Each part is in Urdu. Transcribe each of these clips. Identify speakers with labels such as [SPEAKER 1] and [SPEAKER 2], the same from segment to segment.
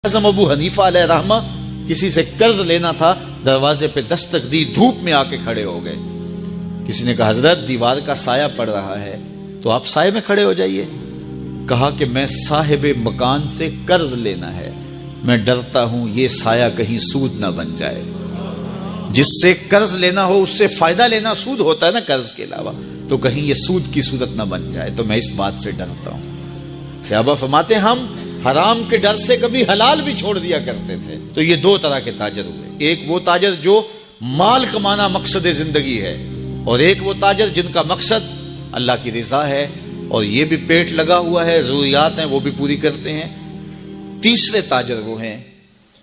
[SPEAKER 1] اعظم ابو حنیفہ علیہ رحمہ کسی سے قرض لینا تھا، دروازے پہ دستک دی، دھوپ میں آ کے کھڑے ہو گئے۔ کسی نے کہا حضرت دیوار کا سایہ پڑ رہا ہے تو آپ سائے میں کھڑے ہو جائیے۔ کہا کہ میں صاحب مکان سے قرض لینا ہے، میں ڈرتا ہوں یہ سایہ کہیں سود نہ بن جائے۔ جس سے قرض لینا ہو اس سے فائدہ لینا سود ہوتا ہے نا قرض کے علاوہ، تو کہیں یہ سود کی صورت نہ بن جائے، تو میں اس بات سے ڈرتا ہوں۔ صحابہ فرماتے ہیں ہم حرام کے ڈر سے کبھی حلال بھی چھوڑ دیا کرتے تھے۔ تو یہ دو طرح کے تاجر ہوئے، ایک وہ تاجر جو مال کمانا مقصد زندگی ہے، اور ایک وہ تاجر جن کا مقصد اللہ کی رضا ہے، اور یہ بھی پیٹ لگا ہوا ہے، ضروریات ہیں وہ بھی پوری کرتے ہیں۔ تیسرے تاجر وہ ہیں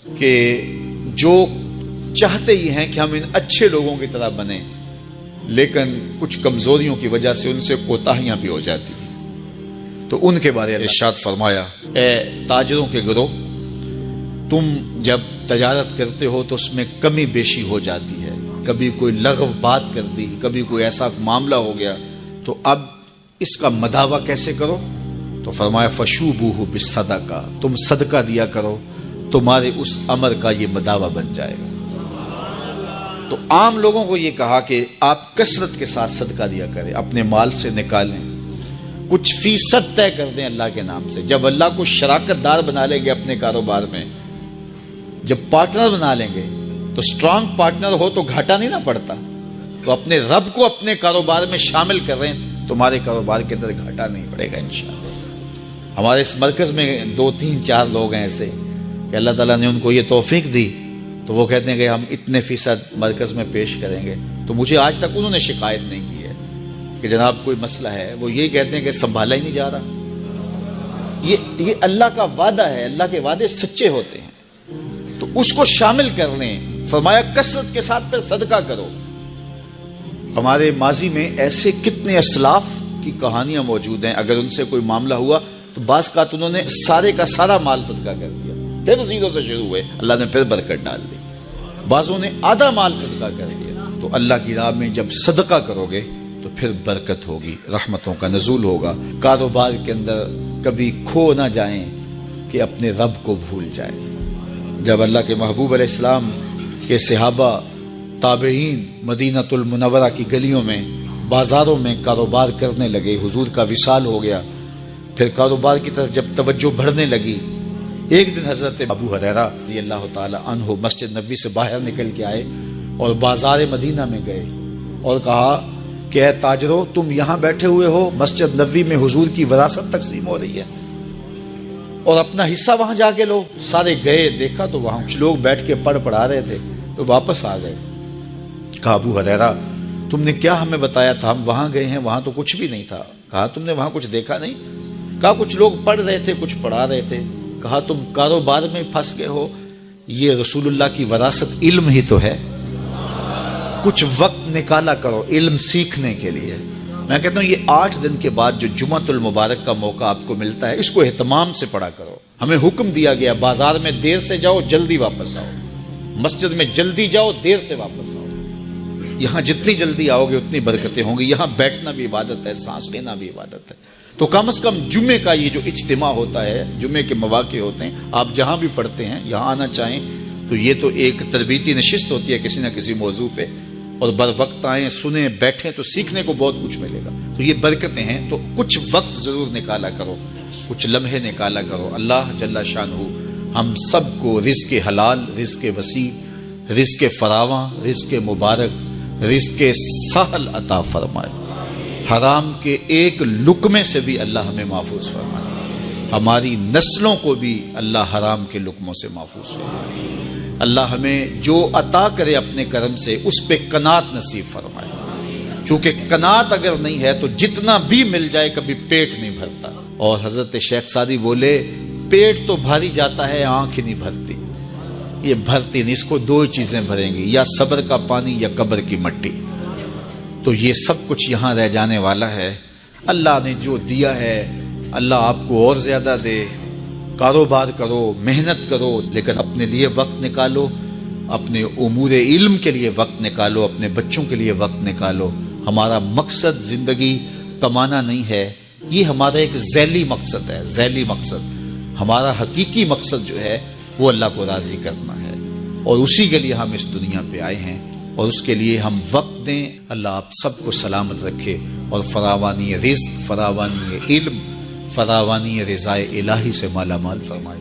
[SPEAKER 1] کہ جو چاہتے ہی ہیں کہ ہم ان اچھے لوگوں کی طرح بنیں، لیکن کچھ کمزوریوں کی وجہ سے ان سے کوتاہیاں بھی ہو جاتی ہیں۔ تو ان کے بارے میں ارشاد فرمایا، اے تاجروں کے گروہ، تم جب تجارت کرتے ہو تو اس میں کمی بیشی ہو جاتی ہے، کبھی کوئی لغو بات کر دی، کبھی کوئی ایسا معاملہ ہو گیا، تو اب اس کا مداوع کیسے کرو؟ تو فرمایا فشوبوہ بالصدقہ، تم صدقہ دیا کرو، تمہارے اس امر کا یہ مداوع بن جائے گا۔ تو عام لوگوں کو یہ کہا کہ آپ کثرت کے ساتھ صدقہ دیا کریں، اپنے مال سے نکالیں، کچھ فیصد طے کر دیں اللہ کے نام سے۔ جب اللہ کو شراکت دار بنا لیں گے اپنے کاروبار میں، جب پارٹنر بنا لیں گے تو اسٹرانگ پارٹنر ہو تو گھاٹا نہیں نہ پڑتا، تو اپنے رب کو اپنے کاروبار میں شامل کر رہے ہیں، تمہارے کاروبار کے اندر گھاٹا نہیں پڑے گا انشاءاللہ۔ ہمارے اس مرکز میں 2-3-4 لوگ ہیں ایسے کہ اللہ تعالیٰ نے ان کو یہ توفیق دی، تو وہ کہتے ہیں کہ ہم اتنے فیصد مرکز میں پیش کریں گے۔ تو مجھے آج تک انہوں نے شکایت نہیں کی ہے کہ جناب کوئی مسئلہ ہے، وہ یہی کہتے ہیں کہ سنبھالا ہی نہیں جا رہا۔ یہ اللہ کا وعدہ ہے، اللہ کے وعدے سچے ہوتے ہیں، تو اس کو شامل کر لیں۔ فرمایا کثرت کے ساتھ پھر صدقہ کرو۔ ہمارے ماضی میں ایسے کتنے اسلاف کی کہانیاں موجود ہیں، اگر ان سے کوئی معاملہ ہوا تو بعض کا انہوں نے سارے کا سارا مال صدقہ کر دیا، پھر زیرو سے شروع ہوئے، اللہ نے پھر برکت ڈال دی۔ بعضوں نے آدھا مال صدقہ کر دیا۔ تو اللہ کی راہ میں جب صدقہ کرو گے تو پھر برکت ہوگی، رحمتوں کا نزول ہوگا۔ کاروبار کے اندر کبھی کھو نہ جائیں کہ اپنے رب کو بھول جائیں۔ جب اللہ کے محبوب علیہ السلام کے صحابہ تابعین مدینہ المنورہ کی گلیوں میں بازاروں میں کاروبار کرنے لگے، حضور کا وصال ہو گیا، پھر کاروبار کی طرف جب توجہ بڑھنے لگی، ایک دن حضرت ابو ہریرہ رضی اللہ تعالی عنہ مسجد نبوی سے باہر نکل کے آئے اور بازار مدینہ میں گئے اور کہا کہ اے تاجروں، تم یہاں بیٹھے ہوئے ہو، مسجد نبوی میں حضور کی وراثت تقسیم ہو رہی ہے، اور اپنا حصہ وہاں جا کے لو۔ سارے گئے، دیکھا تو وہاں کچھ لوگ بیٹھ کے پڑھا رہے تھے، تو واپس آ گئے۔ کہا ابو ہریرہ تم نے کیا ہمیں بتایا تھا؟ ہم وہاں گئے ہیں، وہاں تو کچھ بھی نہیں تھا۔ کہا تم نے وہاں کچھ دیکھا نہیں؟ کہا کچھ لوگ پڑھ رہے تھے، کچھ پڑھا رہے تھے۔ کہا تم کاروبار میں پھنس گئے ہو، یہ رسول اللہ کی وراثت علم ہی تو ہے، کچھ وقت نکالا کرو علم سیکھنے کے لیے۔ میں کہتا ہوں یہ 8 دن کے بعد جو جمعۃ المبارک کا موقع آپ کو ملتا ہے، اس کو اہتمام سے پڑھا کرو۔ ہمیں حکم دیا گیا بازار میں دیر سے جاؤ، جلدی واپس آؤ، مسجد میں جلدی جاؤ، دیر سے واپس آؤ۔ یہاں جتنی جلدی آؤ گے اتنی برکتیں ہوں گی۔ یہاں بیٹھنا بھی عبادت ہے، سانس لینا بھی عبادت ہے۔ تو کم از کم جمعے کا یہ جو اجتماع ہوتا ہے، جمعے کے مواقع ہوتے ہیں، آپ جہاں بھی پڑھتے ہیں یہاں آنا چاہیں تو یہ تو ایک تربیتی نشست ہوتی ہے کسی نہ کسی موضوع پہ، اور بر وقت آئیں، سنیں، بیٹھیں تو سیکھنے کو بہت کچھ ملے گا۔ تو یہ برکتیں ہیں، تو کچھ وقت ضرور نکالا کرو، کچھ لمحے نکالا کرو۔ اللہ جل شانہ ہم سب کو رزق حلال، رزق وسیع، رزق فراواں، رزق مبارک، رزق سہل عطا فرمائے۔ حرام کے ایک لقمے سے بھی اللہ ہمیں محفوظ فرمائے، ہماری نسلوں کو بھی اللہ حرام کے لقموں سے محفوظ فرمائے۔ اللہ ہمیں جو عطا کرے اپنے کرم سے اس پہ قناعت نصیب فرمائے، چونکہ قناعت اگر نہیں ہے تو جتنا بھی مل جائے کبھی پیٹ نہیں بھرتا۔ اور حضرت شیخ سعدی بولے پیٹ تو بھاری جاتا ہے، آنکھ ہی نہیں بھرتی۔ یہ بھرتی نہیں، اس کو 2 چیزیں بھریں گی، یا صبر کا پانی یا قبر کی مٹی۔ تو یہ سب کچھ یہاں رہ جانے والا ہے۔ اللہ نے جو دیا ہے اللہ آپ کو اور زیادہ دے۔ کاروبار کرو، محنت کرو، لیکن اپنے لیے وقت نکالو، اپنے امور علم کے لیے وقت نکالو، اپنے بچوں کے لیے وقت نکالو۔ ہمارا مقصد زندگی کمانا نہیں ہے، یہ ہمارا ایک ذیلی مقصد ہے، ذیلی مقصد۔ ہمارا حقیقی مقصد جو ہے وہ اللہ کو راضی کرنا ہے، اور اسی کے لیے ہم اس دنیا پہ آئے ہیں، اور اس کے لیے ہم وقت دیں۔ اللہ آپ سب کو سلامت رکھے اور فراوانی رزق، فراوانی علم، فراوانی رضائے الہی سے مالا مال فرمائے۔